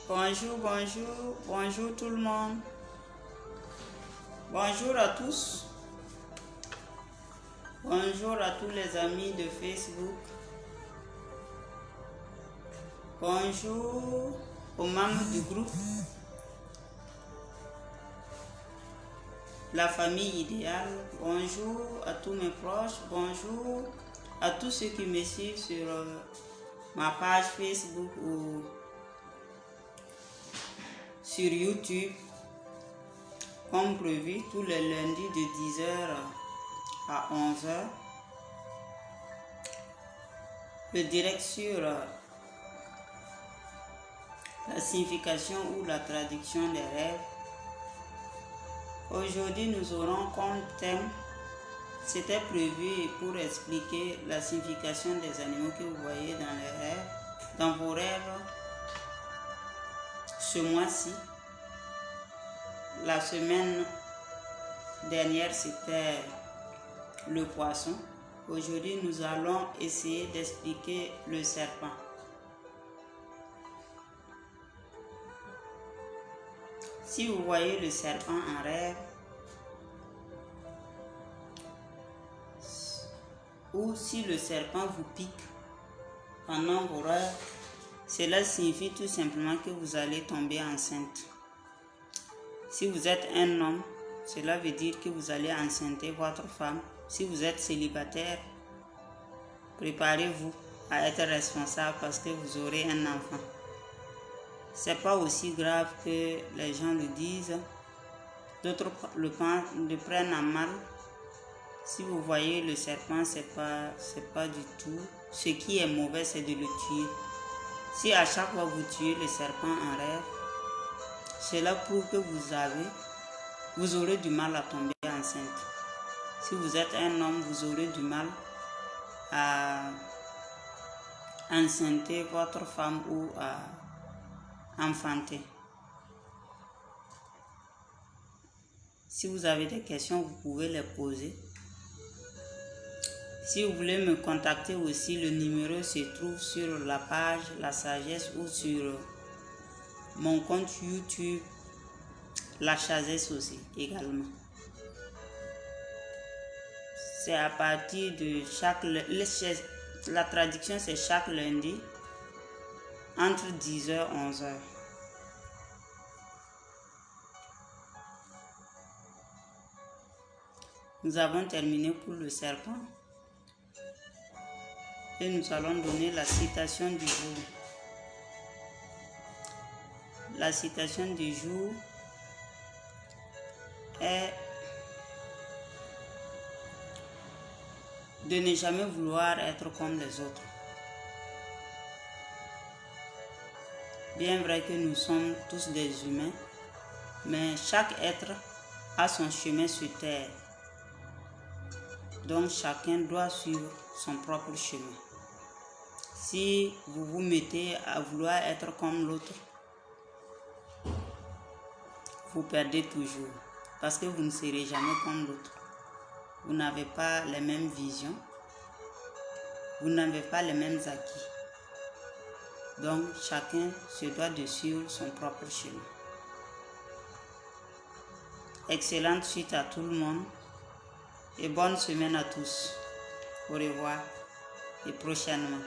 Bonjour, bonjour, bonjour tout le monde. Bonjour à tous. Bonjour à tous les amis de Facebook. Bonjour aux membres du groupe. La famille idéale. Bonjour à tous mes proches. Bonjour à tous ceux qui me suivent sur ma page Facebook ou sur YouTube. Comme prévu, tous les lundis de 10h à 11h. Le direct sur la signification ou la traduction des rêves. Aujourd'hui, nous aurons comme thème, c'était prévu pour expliquer la signification des animaux que vous voyez dans les rêves, dans vos rêves. Ce mois-ci, la semaine dernière, c'était le poisson. Aujourd'hui, nous allons essayer d'expliquer le serpent. Si vous voyez le serpent en rêve, ou si le serpent vous pique pendant vos rêves, cela signifie tout simplement que vous allez tomber enceinte. Si vous êtes un homme, cela veut dire que vous allez enceinter votre femme. Si vous êtes célibataire, préparez-vous à être responsable parce que vous aurez un enfant. C'est pas aussi grave que les gens le disent. D'autres le prennent en mal. Si vous voyez le serpent, c'est pas du tout. Ce qui est mauvais, c'est de le tuer. Si à chaque fois vous tuez le serpent en rêve, cela prouve que vous aurez du mal à tomber enceinte. Si vous êtes un homme, vous aurez du mal à enceinte votre femme ou à enfanter. Si vous avez des questions, vous pouvez les poser. Si vous voulez me contacter aussi, le numéro se trouve sur la page La Sagesse ou sur mon compte YouTube La Sagesse aussi également. C'est à partir de la traduction, c'est chaque lundi entre 10h et 11h. Nous avons terminé pour le serpent et nous allons donner la citation du jour. La citation du jour est de ne jamais vouloir être comme les autres. Bien vrai que nous sommes tous des humains, mais chaque être a son chemin sur terre. Donc chacun doit suivre son propre chemin. Si vous vous mettez à vouloir être comme l'autre, vous perdez toujours parce que vous ne serez jamais comme l'autre. Vous n'avez pas les mêmes visions, vous n'avez pas les mêmes acquis. Donc chacun se doit de suivre son propre chemin. Excellente suite à tout le monde et bonne semaine à tous. Au revoir et prochainement.